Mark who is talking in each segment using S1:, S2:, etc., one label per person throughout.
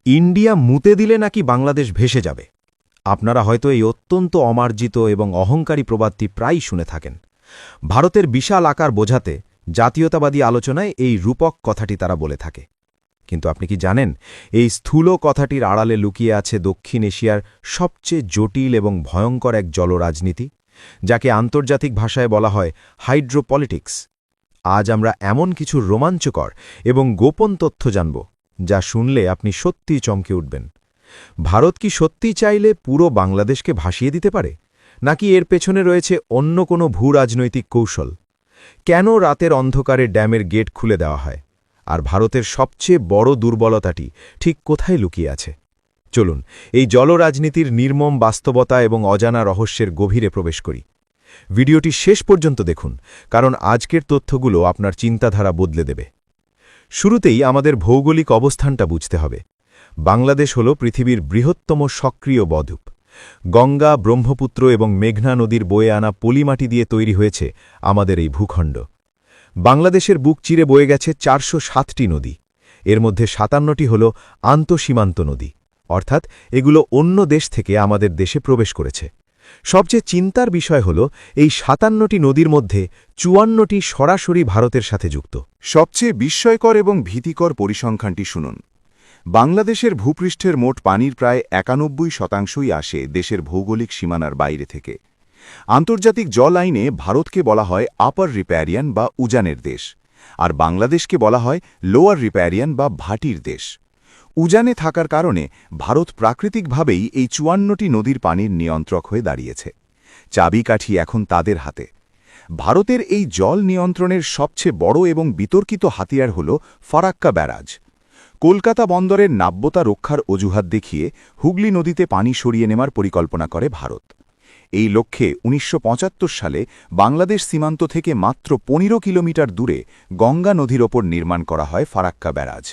S1: India মুতে দিলে নাকি বাংলাদেশ ভেসে যাবে। আপনারা হয়তো এই অত্যন্ত অমার্জিত এবং অহংকারী প্রবাদটি প্রায়ই শুনে থাকেন। ভারতের বিশাল আকার বোঝাতে জাতীয়তাবাদী আলোচনায় এই রূপক কথাটি তারা বলে থাকে। কিন্তু আপনি কি জানেন, এই স্থূল কথাটির আড়ালে লুকিয়ে আছে দক্ষিণ এশিয়ার সবচেয়ে জটিল এবং ভয়ঙ্কর এক জলরাজনীতি, যাকে আন্তর্জাতিক ভাষায় বলা হয় হাইড্রোপলিটিক্স। আজ আমরা এমন কিছু রোমাঞ্চকর এবং গোপন তথ্য জানব, যা শুনলে আপনি সত্যিই চমকে উঠবেন। ভারত কি সত্যিই চাইলে পুরো বাংলাদেশকে ভাসিয়ে দিতে পারে, নাকি এর পেছনে রয়েছে অন্য কোনো ভূরাজনৈতিক কৌশল? কেন রাতের অন্ধকারে ড্যামের গেট খুলে দেওয়া হয়, আর ভারতের সবচেয়ে বড় দুর্বলতাটি ঠিক কোথায় লুকিয়ে আছে? চলুন এই জলরাজনীতির নির্মম বাস্তবতা এবং অজানা রহস্যের গভীরে প্রবেশ করি। ভিডিওটি শেষ পর্যন্ত দেখুন, কারণ আজকের তথ্যগুলো আপনার চিন্তাধারা বদলে দেবে। শুরুতেই আমাদের ভৌগোলিক অবস্থানটা বুঝতে হবে। বাংলাদেশ হল পৃথিবীর বৃহত্তম সক্রিয় বদ্বীপ। গঙ্গা, ব্রহ্মপুত্র এবং মেঘনা নদীর বয়ে আনা পলিমাটি দিয়ে তৈরি হয়েছে আমাদের এই ভূখণ্ড। বাংলাদেশের বুক চিরে বয়ে গেছে ৪০৭টি নদী। এর মধ্যে ৫৭টি হল আন্তঃসীমান্ত নদী, অর্থাৎ এগুলো অন্য দেশ থেকে আমাদের দেশে প্রবেশ করেছে। সবচেয়ে চিন্তার বিষয় হল এই ৫৭টি নদীর মধ্যে ৫৪টি সরাসরি ভারতের সাথে যুক্ত।
S2: সবচেয়ে বিস্ময়কর এবং ভীতিকর পরিসংখ্যানটি শুনুন। বাংলাদেশের ভূপৃষ্ঠের মোট পানির প্রায় ৯১% আসে দেশের ভৌগোলিক সীমানার বাইরে থেকে। আন্তর্জাতিক জল আইনে ভারতকে বলা হয় আপার রিপ্যারিয়ান বা উজানের দেশ, আর বাংলাদেশকে বলা হয় লোয়ার রিপ্যারিয়ান বা ভাটির দেশ। উজানে থাকার কারণে ভারত প্রাকৃতিকভাবেই এই ৫৪টি নদীর পানির নিয়ন্ত্রক হয়ে দাঁড়িয়েছে। চাবিকাঠি এখন তাদের হাতে। ভারতের এই জল নিয়ন্ত্রণের সবচেয়ে বড় এবং বিতর্কিত হাতিয়ার হল ফারাক্কা ব্যারাজ। কলকাতা বন্দরের নাব্যতা রক্ষার অজুহাত দেখিয়ে হুগলি নদীতে পানি সরিয়ে নেওয়ার পরিকল্পনা করে ভারত। এই লক্ষ্যে ১৯৭৫ সালে বাংলাদেশ সীমান্ত থেকে মাত্র ১৫ কিলোমিটার দূরে গঙ্গা নদীর ওপর নির্মাণ করা হয় ফারাক্কা ব্যারাজ।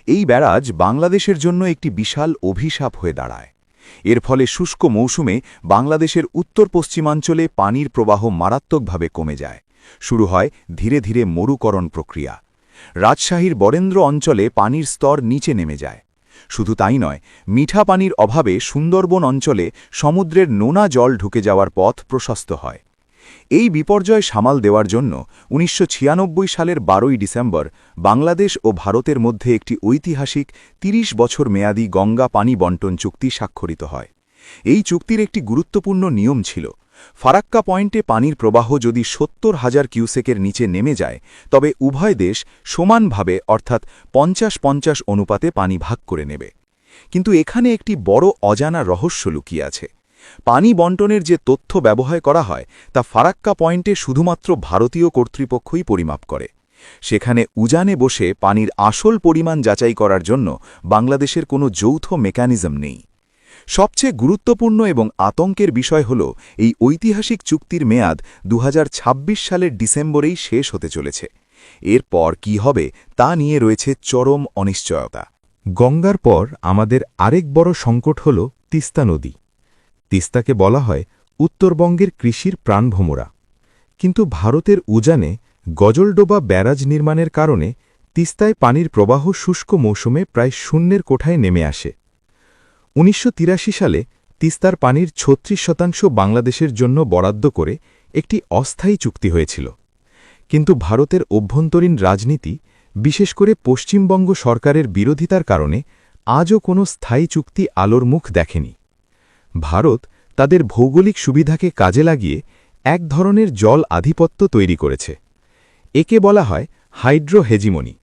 S2: এই ব্যারাজ বাংলাদেশের জন্য একটি বিশাল অভিশাপ হয়ে দাঁড়ায়। এর ফলে শুষ্ক মৌসুমে বাংলাদেশের উত্তর পশ্চিমাঞ্চলে পানির প্রবাহ মারাত্মকভাবে কমে যায়। শুরু হয় ধীরে ধীরে মরুকরণ প্রক্রিয়া। রাজশাহীর বরেন্দ্র অঞ্চলে পানির স্তর নিচে নেমে যায়। শুধু তাই নয়, মিঠা পানির অভাবে সুন্দরবন অঞ্চলে সমুদ্রের নোনা জল ঢুকে যাওয়ার পথ প্রশস্ত হয়। এই বিপর্যয় সামাল দেওয়ার জন্য ১৯৯৬ সালের ১২ই ডিসেম্বর বাংলাদেশ ও ভারতের মধ্যে একটি ঐতিহাসিক ৩০ বছর মেয়াদী গঙ্গা পানি বণ্টন চুক্তি স্বাক্ষরিত হয়। এই চুক্তির একটি গুরুত্বপূর্ণ নিয়ম ছিল, ফারাক্কা পয়েন্টে পানির প্রবাহ যদি ৭০,০০০ কিউসেকের নিচে নেমে যায়, তবে উভয় দেশ সমানভাবে অর্থাৎ ৫০-৫০ অনুপাতে পানি ভাগ করে নেবে। কিন্তু এখানে একটি বড় অজানা রহস্য লুকিয়ে আছে। পানি বণ্টনের যে তথ্য ব্যবহার করা হয় তা ফারাক্কা পয়েন্টে শুধুমাত্র ভারতীয় কর্তৃপক্ষই পরিমাপ করে। সেখানে উজানে বসে পানির আসল পরিমাণ যাচাই করার জন্য বাংলাদেশের কোনো যৌথ মেকানিজম নেই। সবচেয়ে গুরুত্বপূর্ণ এবং আতঙ্কের বিষয় হল, এই ঐতিহাসিক চুক্তির মেয়াদ ২০২৬ সালের ডিসেম্বরেই শেষ হতে চলেছে। এরপর কি হবে তা নিয়ে রয়েছে চরম অনিশ্চয়তা।
S1: গঙ্গার পর আমাদের আরেক বড় সংকট হল তিস্তা নদী। তিস্তাকে বলা হয় উত্তরবঙ্গের কৃষির প্রাণভোমরা। কিন্তু ভারতের উজানে গজলডোবা ব্যারাজ নির্মাণের কারণে তিস্তায় পানির প্রবাহ শুষ্ক মৌসুমে প্রায় শূন্যের কোঠায় নেমে আসে। ১৯৮৩ সালে তিস্তার পানির ৩৬% বাংলাদেশের জন্য বরাদ্দ করে একটি অস্থায়ী চুক্তি হয়েছিল। কিন্তু ভারতের অভ্যন্তরীণ রাজনীতি, বিশেষ করে পশ্চিমবঙ্গ সরকারের বিরোধিতার কারণে আজও কোনো স্থায়ী চুক্তি আলোর মুখ দেখেনি। ভারত তাদের ভৌগোলিক সুবিধাকে কাজে লাগিয়ে এক ধরনের জল আধিপত্য তৈরি করেছে। একে বলা হয় হাইড্রো হেজিমনি।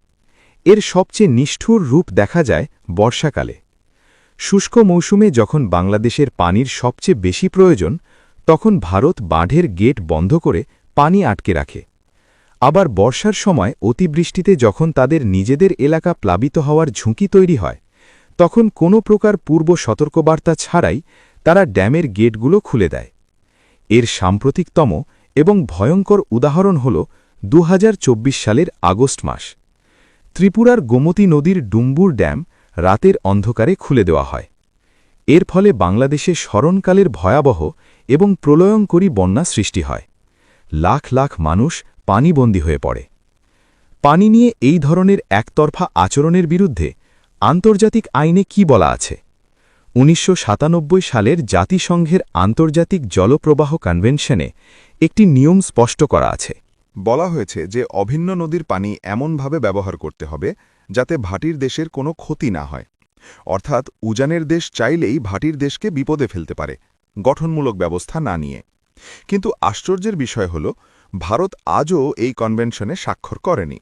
S1: এর সবচেয়ে নিষ্ঠুর রূপ দেখা যায় বর্ষাকালে। শুষ্ক মৌসুমে যখন বাংলাদেশের পানির সবচেয়ে বেশি প্রয়োজন, তখন ভারত বাঁধের গেট বন্ধ করে পানি আটকে রাখে। আবার বর্ষার সময় অতিবৃষ্টিতে যখন তাদের নিজেদের এলাকা প্লাবিত হওয়ার ঝুঁকি তৈরি হয়, তখন কোনো প্রকার পূর্ব সতর্কবার্তা ছাড়াই তারা ড্যামের গেটগুলো খুলে দেয়। এর সাম্প্রতিকতম এবং ভয়ঙ্কর উদাহরণ হল ২০২৪ সালের আগস্ট মাস। ত্রিপুরার গোমতী নদীর ডুম্বুর ড্যাম রাতের অন্ধকারে খুলে দেওয়া হয়। এর ফলে বাংলাদেশে স্মরণকালের ভয়াবহ এবং প্রলয়ঙ্করী বন্যা সৃষ্টি হয়। লাখ লাখ মানুষ পানিবন্দী হয়ে পড়ে। পানি নিয়ে এই ধরনের একতরফা আচরণের বিরুদ্ধে আন্তর্জাতিক আইনে কি বলা আছে? ১৯৯৭ সালের জাতিসংঘের আন্তর্জাতিক জলপ্রবাহ কনভেনশনে একটি নিয়ম স্পষ্ট করা আছে।
S2: বলা হয়েছে যে অভিন্ন নদীর পানি এমনভাবে ব্যবহার করতে হবে যাতে ভাটির দেশের কোনো ক্ষতি না হয়। অর্থাৎ উজানের দেশ চাইলেই ভাটির দেশকে বিপদে ফেলতে পারে, গঠনমূলক ব্যবস্থা না নিয়ে। কিন্তু আশ্চর্যের বিষয় হল, ভারত আজও এই কনভেনশনে স্বাক্ষর করেনি।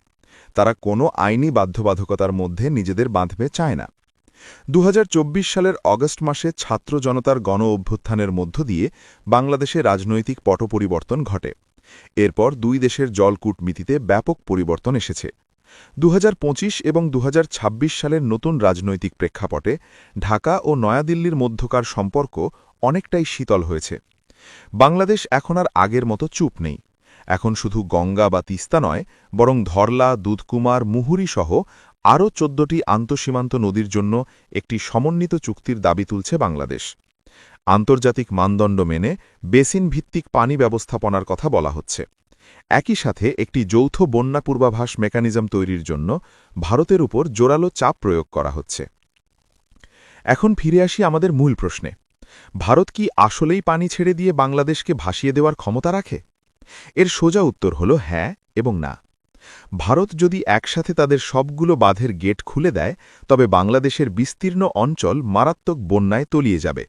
S2: তারা কোনো আইনি বাধ্যবাধকতার মধ্যে নিজেদের বাঁধতে চায় না। ২০২৪ সালের অগস্ট মাসে ছাত্র জনতার গণ অভ্যুত্থানের মধ্য দিয়ে বাংলাদেশে রাজনৈতিক পট পরিবর্তন ঘটে। এরপর দুই দেশের জল কূটনীতিতে ব্যাপক পরিবর্তন এসেছে। ২০২৫ এবং ২০২৬ সালের নতুন রাজনৈতিক প্রেক্ষাপটে ঢাকা ও নয়াদিল্লির মধ্যকার সম্পর্ক অনেকটাই শীতল হয়েছে। বাংলাদেশ এখন আর আগের মতো চুপ নেই। এখন শুধু গঙ্গা বা তিস্তা নয়, বরং ধরলা, দুধকুমার, মুহুরী সহ আরও ১৪টি আন্তঃসীমান্ত নদীর জন্য একটি সমন্বিত চুক্তির দাবি তুলছে বাংলাদেশ। আন্তর্জাতিক মানদণ্ড মেনে বেসিন ভিত্তিক পানি ব্যবস্থাপনার কথা বলা হচ্ছে। একই সাথে একটি যৌথ বন্যা পূর্বাভাস মেকানিজম তৈরির জন্য ভারতের উপর জোরালো চাপ প্রয়োগ করা হচ্ছে। এখন ফিরে আসি আমাদের মূল প্রশ্নে। ভারত কি আসলেই পানি ছেড়ে দিয়ে বাংলাদেশকে ভাসিয়ে দেওয়ার ক্ষমতা রাখে? এর সোজা উত্তর হল হ্যাঁ এবং না। ভারত যদি একসাথে তাদের সবগুলো বাঁধের গেট খুলে দেয়, তবে বাংলাদেশের বিস্তীর্ণ অঞ্চল মারাত্মক বন্যায় তলিয়ে যাবে।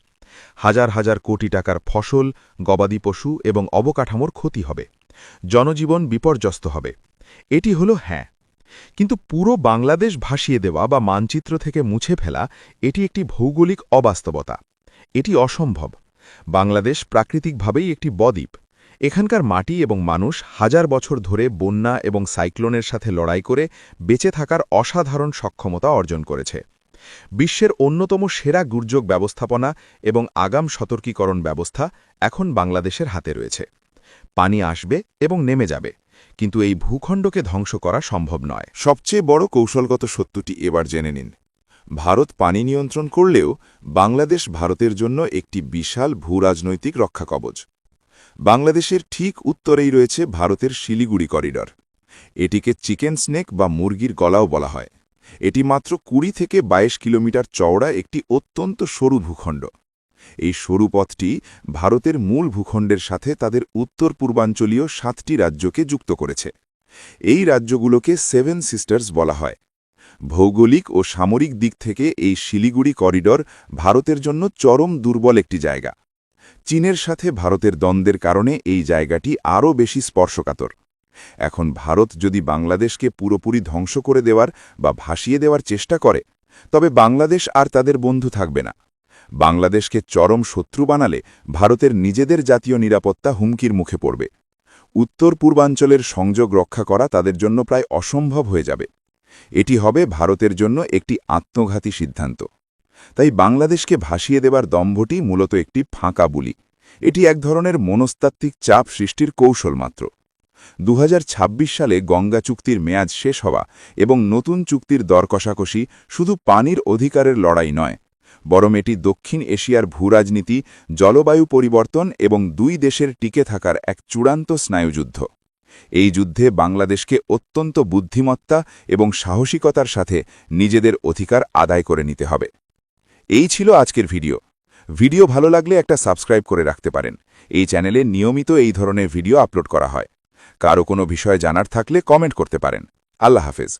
S2: হাজার হাজার কোটি টাকার ফসল, গবাদি পশু এবং অবকাঠামোর ক্ষতি হবে। জনজীবন বিপর্যস্ত হবে। এটি হল হ্যাঁ। কিন্তু পুরো বাংলাদেশ ভাসিয়ে দেওয়া বা মানচিত্র থেকে মুছে ফেলা, এটি একটি ভৌগোলিক অবাস্তবতা। এটি অসম্ভব। বাংলাদেশ প্রাকৃতিকভাবেই একটি বদ্বীপ। এখানকার মাটি এবং মানুষ হাজার বছর ধরে বন্যা এবং সাইক্লোনের সাথে লড়াই করে বেঁচে থাকার অসাধারণ সক্ষমতা অর্জন করেছে। বিশ্বের অন্যতম সেরা দুর্যোগ ব্যবস্থাপনা এবং আগাম সতর্কীকরণ ব্যবস্থা এখন বাংলাদেশের হাতে রয়েছে। পানি আসবে এবং নেমে যাবে, কিন্তু এই ভূখণ্ডকে ধ্বংস করা সম্ভব নয়।
S3: সবচেয়ে বড় কৌশলগত সত্যটি এবার জেনে নিন। ভারত পানি নিয়ন্ত্রণ করলেও বাংলাদেশ ভারতের জন্য একটি বিশাল ভূরাজনৈতিক রক্ষাকবচ। বাংলাদেশের ঠিক উত্তরেই রয়েছে ভারতের শিলিগুড়ি করিডর। এটিকে চিকেন স্নেক বা মুরগির গলাও বলা হয়। এটি মাত্র ২০ থেকে ২২ কিলোমিটার চওড়া একটি অত্যন্ত সরু ভূখণ্ড। এই সরু পথটি ভারতের মূল ভূখণ্ডের সাথে তাদের উত্তর পূর্বাঞ্চলীয় ৭টি রাজ্যকে যুক্ত করেছে। এই রাজ্যগুলোকে সেভেন সিস্টার্স বলা হয়। ভৌগোলিক ও সামরিক দিক থেকে এই শিলিগুড়ি করিডর ভারতের জন্য চরম দুর্বল একটি জায়গা। চীনের সাথে ভারতের দ্বন্দ্বের কারণে এই জায়গাটি আরও বেশি স্পর্শকাতর। এখন ভারত যদি বাংলাদেশকে পুরোপুরি ধ্বংস করে দেওয়ার বা ভাসিয়ে দেওয়ার চেষ্টা করে, তবে বাংলাদেশ আর তাদের বন্ধু থাকবে না। বাংলাদেশকে চরম শত্রু বানালে ভারতের নিজেদের জাতীয় নিরাপত্তা হুমকির মুখে পড়বে। উত্তর পূর্বাঞ্চলের সংযোগ রক্ষা করা তাদের জন্য প্রায় অসম্ভব হয়ে যাবে। এটি হবে ভারতের জন্য একটি আত্মঘাতী সিদ্ধান্ত। তাই বাংলাদেশকে ভাসিয়ে দেবার দম্ভটি মূলত একটি ফাঁকা বুলি। এটি এক ধরনের মনস্তাত্ত্বিক চাপ সৃষ্টির কৌশল মাত্র। ২০২৬ সালে গঙ্গা চুক্তির মেয়াদ শেষ হওয়া এবং নতুন চুক্তির দর কষাকষি শুধু পানির অধিকারের লড়াই নয়, বরং এটি দক্ষিণ এশিয়ার ভূরাজনীতি, জলবায়ু পরিবর্তন এবং দুই দেশের টিকে থাকার এক চূড়ান্ত স্নায়ুযুদ্ধ। এই যুদ্ধে বাংলাদেশকে অত্যন্ত বুদ্ধিমত্তা এবং সাহসিকতার সাথে নিজেদের অধিকার আদায় করে নিতে হবে। এই ছিল আজকের ভিডিও ভালো লাগলে একটা সাবস্ক্রাইব করে রাখতে পারেন। এই চ্যানেলে নিয়মিত এই ধরনের ভিডিও আপলোড করা হয়। কারো কোনো বিষয় জানার থাকলে কমেন্ট করতে পারেন। আল্লাহ হাফেজ।